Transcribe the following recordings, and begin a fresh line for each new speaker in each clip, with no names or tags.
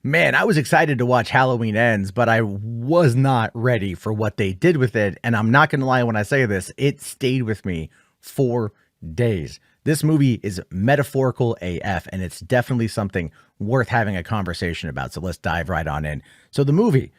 Man, I was excited to watch Halloween Ends, but I was not ready for what they did with it. And I'm not going to lie when I say this, it stayed with me for days. This movie is metaphorical AF, and it's definitely something worth having a conversation about. So let's dive right on in. So the movie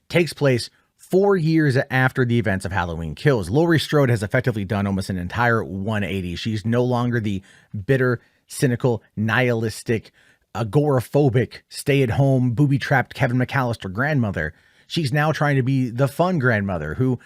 takes place 4 years after the events of Halloween Kills. Laurie Strode has effectively done almost an entire 180. She's no longer the bitter, cynical, nihilistic, agoraphobic, stay-at-home, booby-trapped Kevin McAllister grandmother. She's now trying to be the fun grandmother who,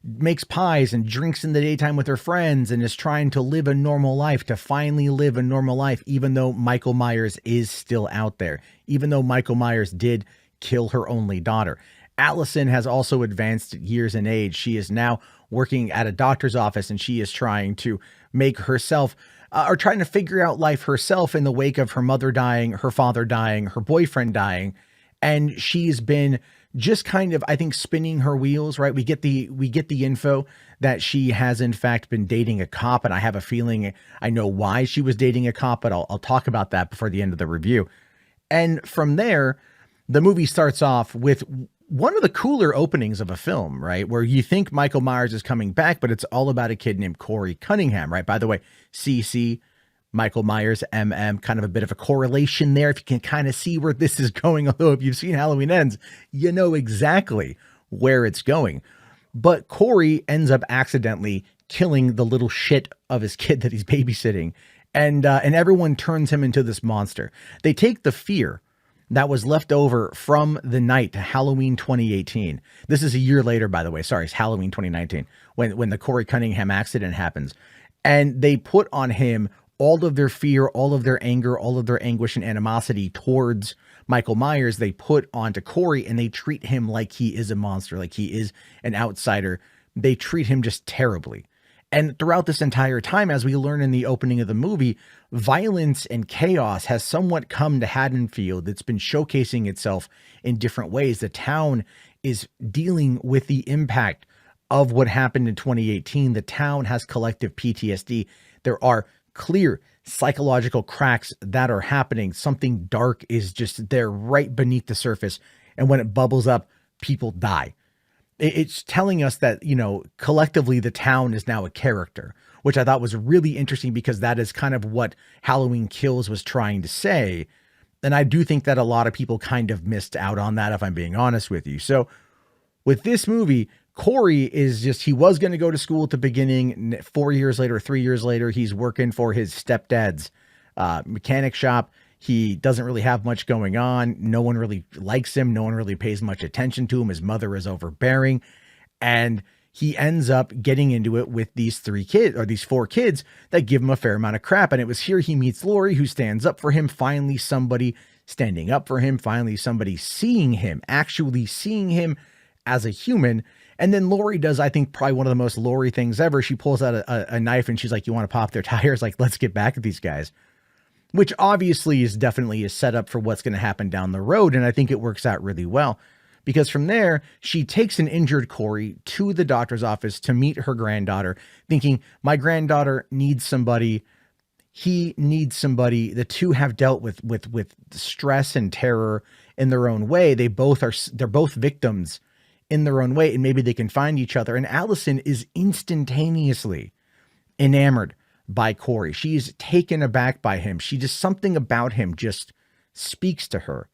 makes pies and drinks in the daytime with her friends and is trying to live a normal life, to finally live a normal life, even though Michael Myers is still out there, even though Michael Myers did kill her only daughter. Allyson has also advanced years in age. She is now working at a doctor's office, and she is trying to make herself or trying to figure out life herself in the wake of her mother dying, her father dying, her boyfriend dying. And she's been just kind of, I think, spinning her wheels, right? We get the info that she has in fact been dating a cop. And I have a feeling I know why she was dating a cop, but I'll talk about that before the end of the review. And from there, the movie starts off with one of the cooler openings of a film, right? Where you think Michael Myers is coming back, but it's all about a kid named Corey Cunningham, right? By the way, CC, Michael Myers, MM, kind of a bit of a correlation there. If you can kind of see where this is going, although if you've seen Halloween Ends, you know exactly where it's going. But Corey ends up accidentally killing the little shit of his kid that he's babysitting. And everyone turns him into this monster. They take the fear that was left over from the night to Halloween 2018. This is a year later, by the way. Sorry, it's Halloween 2019 when the Corey Cunningham accident happens. And they put on him all of their fear, all of their anger, all of their anguish and animosity towards Michael Myers. They put onto Corey, and they treat him like he is a monster, like he is an outsider. They treat him just terribly. And throughout this entire time, as we learn in the opening of the movie, violence and chaos has somewhat come to Haddonfield. It's been showcasing itself in different ways. The town is dealing with the impact of what happened in 2018. The town has collective PTSD. There are clear psychological cracks that are happening. Something dark is just there right beneath the surface. And when it bubbles up, people die. It's telling us that, collectively the town is now a character, which I thought was really interesting because that is kind of what Halloween Kills was trying to say. And I do think that a lot of people kind of missed out on that, if I'm being honest with you. So with this movie, Corey he was going to go to school at the beginning. 4 years later, 3 years later, he's working for his stepdad's mechanic shop. He doesn't really have much going on. No one really likes him. No one really pays much attention to him. His mother is overbearing. And he ends up getting into it with these these 4 kids that give him a fair amount of crap. And it was here he meets Laurie, who stands up for him. Finally, somebody standing up for him. Finally, somebody seeing him, actually seeing him as a human. And then Laurie does, I think, probably one of the most Laurie things ever. She pulls out a knife and she's like, "You want to pop their tires? Like, let's get back at these guys." Which obviously is definitely a setup for what's going to happen down the road. And I think it works out really well because from there, she takes an injured Corey to the doctor's office to meet her granddaughter, thinking my granddaughter needs somebody. He needs somebody. The two have dealt with stress and terror in their own way. They're both victims in their own way, and maybe they can find each other. And Allyson is instantaneously enamored by Corey. She's taken aback by him. Something about him just speaks to her.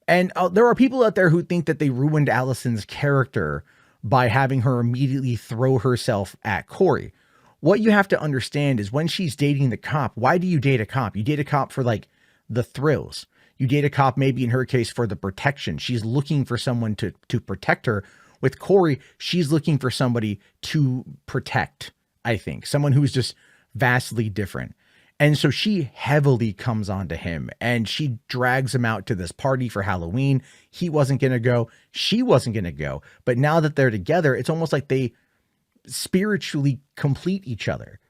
And there are people out there who think that they ruined Allyson's character by having her immediately throw herself at Corey. What you have to understand is when she's dating the cop, why do you date a cop? You date a cop for like the thrills. You date a cop, maybe in her case, for the protection. She's looking for someone to protect her. With Corey, she's looking for somebody to protect, I think. Someone who's just vastly different. And so she heavily comes onto him and she drags him out to this party for Halloween. He wasn't going to go. She wasn't going to go. But now that they're together, it's almost like they spiritually complete each other.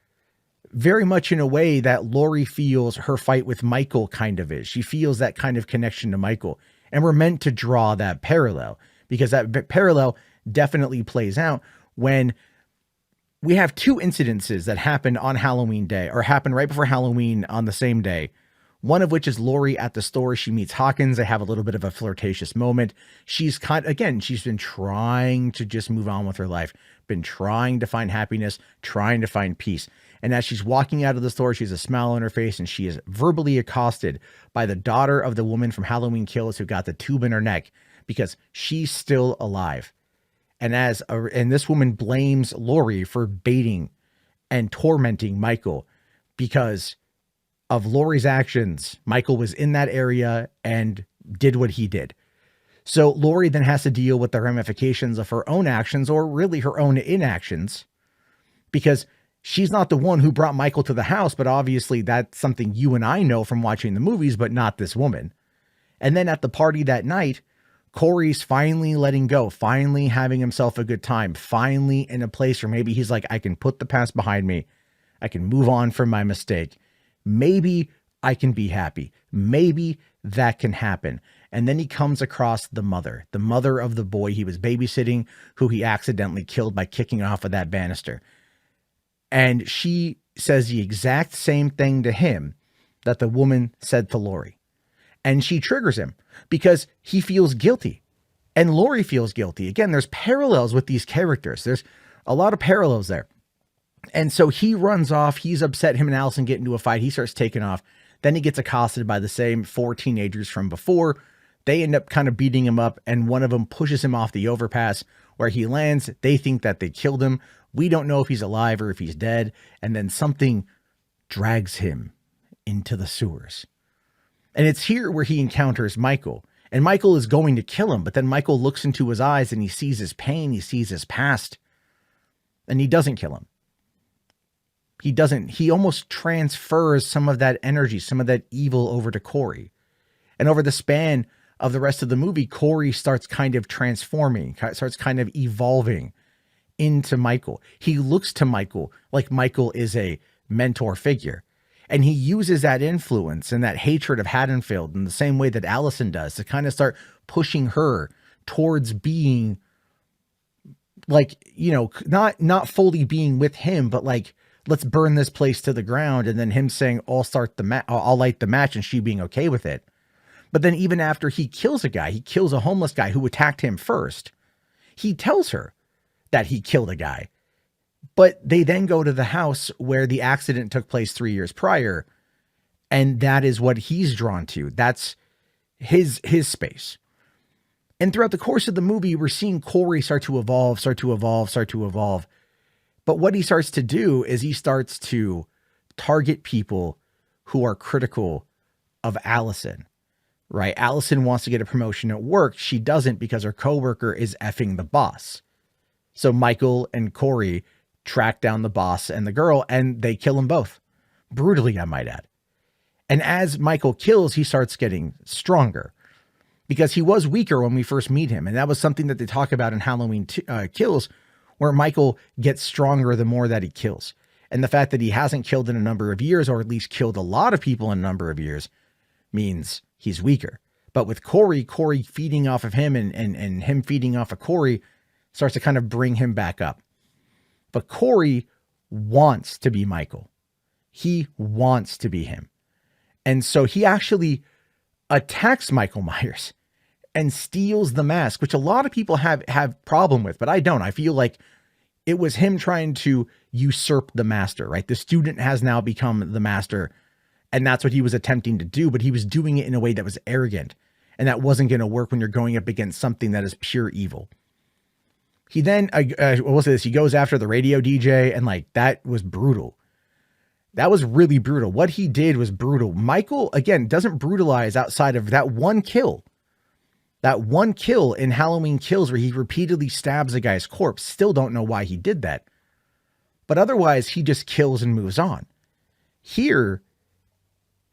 Very much in a way that Laurie feels her fight with Michael kind of is. She feels that kind of connection to Michael. And we're meant to draw that parallel because that parallel definitely plays out when we have 2 incidences that happen on Halloween day or happen right before Halloween on the same day One of which is Laurie at the store. She meets Hawkins. They have a little bit of a flirtatious moment. She's she's been trying to just move on with her life, been trying to find happiness, trying to find peace. And as she's walking out of the store, she has a smile on her face, and she is verbally accosted by the daughter of the woman from Halloween Kills who got the tube in her neck because she's still alive. And and this woman blames Laurie for baiting and tormenting Michael because of Laurie's actions. Michael was in that area and did what he did. So Laurie then has to deal with the ramifications of her own actions, or really her own inactions, because she's not the one who brought Michael to the house, but obviously that's something you and I know from watching the movies, but not this woman. And then at the party that night, Corey's finally letting go, finally having himself a good time, finally in a place where maybe he's like, I can put the past behind me. I can move on from my mistake. Maybe I can be happy. Maybe that can happen. And then he comes across the mother of the boy he was babysitting, who he accidentally killed by kicking off of that banister. And she says the exact same thing to him that the woman said to Laurie. And she triggers him because he feels guilty and Laurie feels guilty. Again, there's parallels with these characters. There's a lot of parallels there. And so he runs off. He's upset. Him and Allyson get into a fight. He starts taking off. Then he gets accosted by the same 4 teenagers from before. They end up kind of beating him up, and one of them pushes him off the overpass where he lands. They think that they killed him. We don't know if he's alive or if he's dead. And then something drags him into the sewers. And it's here where he encounters Michael. And Michael is going to kill him, but then Michael looks into his eyes and he sees his pain. He sees his past. And he doesn't kill him. He doesn't. He almost transfers some of that energy, some of that evil over to Corey. And over the span of the rest of the movie, Corey starts kind of transforming, starts kind of evolving into Michael. He looks to Michael like Michael is a mentor figure. And he uses that influence and that hatred of Haddonfield in the same way that Allyson does to kind of start pushing her towards being like, you know, not fully being with him, but like, let's burn this place to the ground. And then him saying, I'll light the match, and she being okay with it. But then even after he kills a guy, he kills a homeless guy who attacked him first. He tells her that he killed a guy, but they then go to the house where the accident took place 3 years prior. And that is what he's drawn to. That's his space. And throughout the course of the movie, we're seeing Corey start to evolve. But what he starts to do is he starts to target people who are critical of Allyson, right? Allyson wants to get a promotion at work. She doesn't because her coworker is effing the boss. So Michael and Corey track down the boss and the girl, and they kill them both. Brutally, I might add. And as Michael kills, he starts getting stronger because he was weaker when we first meet him. And that was something that they talk about in Halloween Kills, where Michael gets stronger the more that he kills. And the fact that he hasn't killed in a number of years, or at least killed a lot of people in a number of years, means he's weaker. But with Corey feeding off of him and him feeding off of Corey starts to kind of bring him back up. But Corey wants to be Michael. He wants to be him. And so he actually attacks Michael Myers and steals the mask, which a lot of people have problem with, but I don't. I feel like it was him trying to usurp the master, right? The student has now become the master, and that's what he was attempting to do, but he was doing it in a way that was arrogant, and that wasn't going to work when you're going up against something that is pure evil. He then, we'll say this, he goes after the radio DJ, and like, that was brutal. That was really brutal. What he did was brutal. Michael, again, doesn't brutalize outside of that one kill. That one kill in Halloween Kills where he repeatedly stabs a guy's corpse. Still don't know why he did that. But otherwise, he just kills and moves on. Here,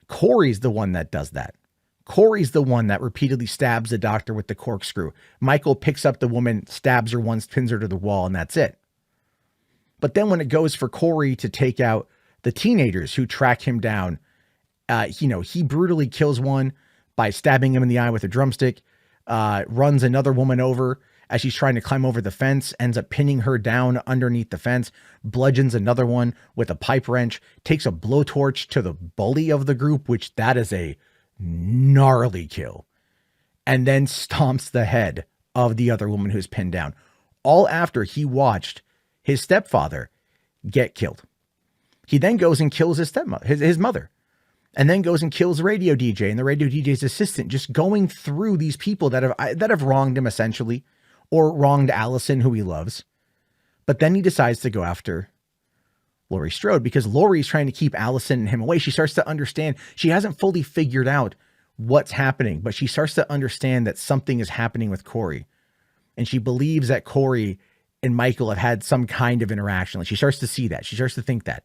Corey's the one that does that. Corey's the one that repeatedly stabs the doctor with the corkscrew. Michael picks up the woman, stabs her once, pins her to the wall, and that's it. But then when it goes for Corey to take out the teenagers who track him down, he brutally kills one by stabbing him in the eye with a drumstick, runs another woman over, as she's trying to climb over the fence, ends up pinning her down underneath the fence, bludgeons another one with a pipe wrench, takes a blowtorch to the bully of the group, which that is a gnarly kill, and then stomps the head of the other woman who's pinned down, all after he watched his stepfather get killed. He then goes and kills his stepmother, his mother, and then goes and kills the radio DJ and the radio DJ's assistant, just going through these people that have wronged him essentially, or wronged Allyson, who he loves. But then he decides to go after Laurie Strode because Laurie's trying to keep Allyson and him away. She starts to understand. She hasn't fully figured out what's happening, but she starts to understand that something is happening with Corey. And she believes that Corey and Michael have had some kind of interaction. Like, she starts to see that. She starts to think that.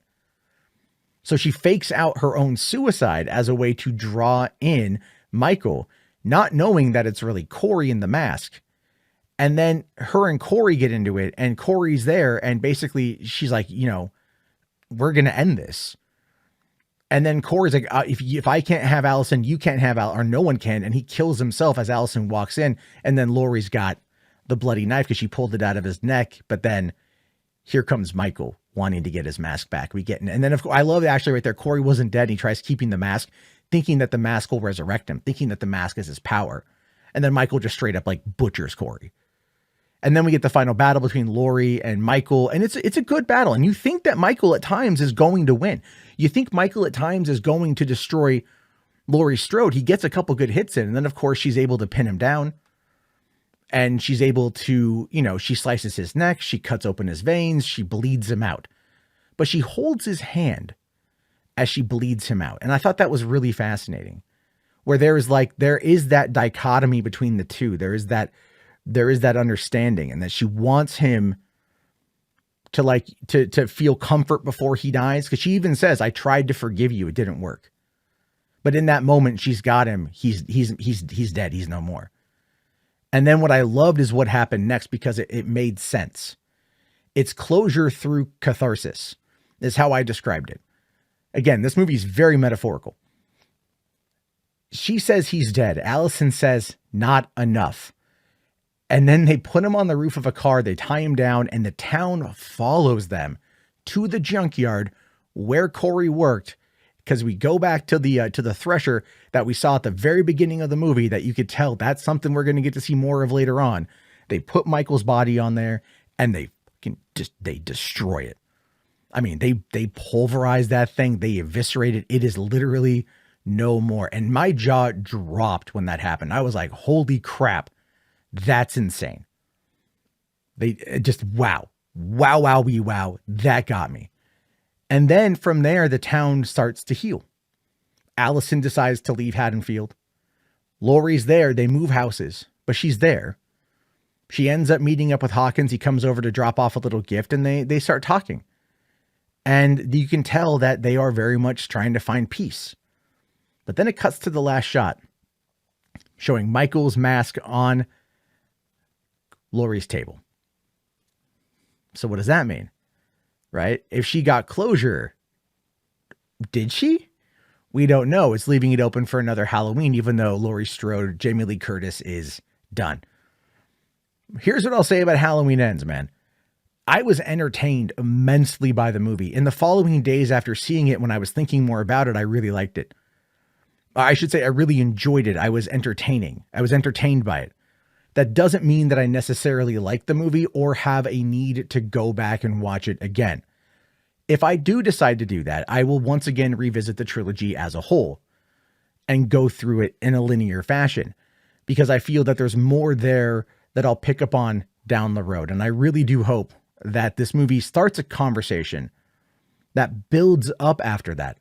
So she fakes out her own suicide as a way to draw in Michael, not knowing that it's really Corey in the mask. And then her and Corey get into it, and Corey's there, and basically she's like, you know, we're going to end this. And then Corey's like, if I can't have Allyson, you can't have or no one can. And he kills himself as Allyson walks in. And then Laurie's got the bloody knife because she pulled it out of his neck. But then here comes Michael wanting to get his mask back. And then of course, I love actually right there. Corey wasn't dead. And he tries keeping the mask, thinking that the mask will resurrect him, thinking that the mask is his power. And then Michael just straight up like butchers Corey. And then we get the final battle between Laurie and Michael. And it's a good battle. And you think that Michael at times is going to win. You think Michael at times is going to destroy Laurie Strode. He gets a couple good hits in. And then, of course, she's able to pin him down. And she's able to, you know, she slices his neck. She cuts open his veins. She bleeds him out. But she holds his hand as she bleeds him out. And I thought that was really fascinating. Where there is that dichotomy between the two. There is that understanding, and that she wants him to feel comfort before he dies. Cause she even says, I tried to forgive you. It didn't work. But in that moment, she's got him. He's dead. He's no more. And then what I loved is what happened next, because it made sense. It's closure through catharsis is how I described it. Again, this movie is very metaphorical. She says he's dead. Allyson says not enough. And then they put him on the roof of a car, they tie him down, and the town follows them to the junkyard where Corey worked. Because we go back to the thresher that we saw at the very beginning of the movie, that you could tell that's something we're going to get to see more of later on. They put Michael's body on there, and they destroy it. I mean, they pulverize that thing. They eviscerate it. It is literally no more. And my jaw dropped when that happened. I was like, holy crap. That's insane. They just, wow. That got me. And then from there, the town starts to heal. Allyson decides to leave Haddonfield. Laurie's there. They move houses, but she's there. She ends up meeting up with Hawkins. He comes over to drop off a little gift, and they start talking. And you can tell that they are very much trying to find peace. But then it cuts to the last shot, showing Michael's mask on Laurie's table. So what does that mean? Right? If she got closure, did she? We don't know. It's leaving it open for another Halloween, even though Laurie Strode, Jamie Lee Curtis is done. Here's what I'll say about Halloween Ends, man. I was entertained immensely by the movie. In the following days after seeing it, when I was thinking more about it, I really liked it. I should say I really enjoyed it. I was entertained by it. That doesn't mean that I necessarily like the movie or have a need to go back and watch it again. If I do decide to do that, I will once again revisit the trilogy as a whole and go through it in a linear fashion, because I feel that there's more there that I'll pick up on down the road. And I really do hope that this movie starts a conversation that builds up after that,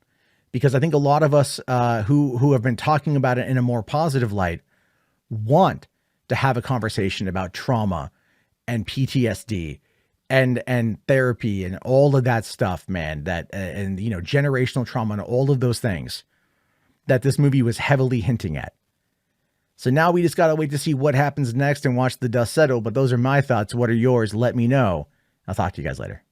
because I think a lot of us who have been talking about it in a more positive light want to have a conversation about trauma and PTSD and therapy and all of that stuff, man, and generational trauma and all of those things that this movie was heavily hinting at. So now we just got to wait to see what happens next and watch the dust settle. But those are my thoughts. What are yours? Let me know. I'll talk to you guys later.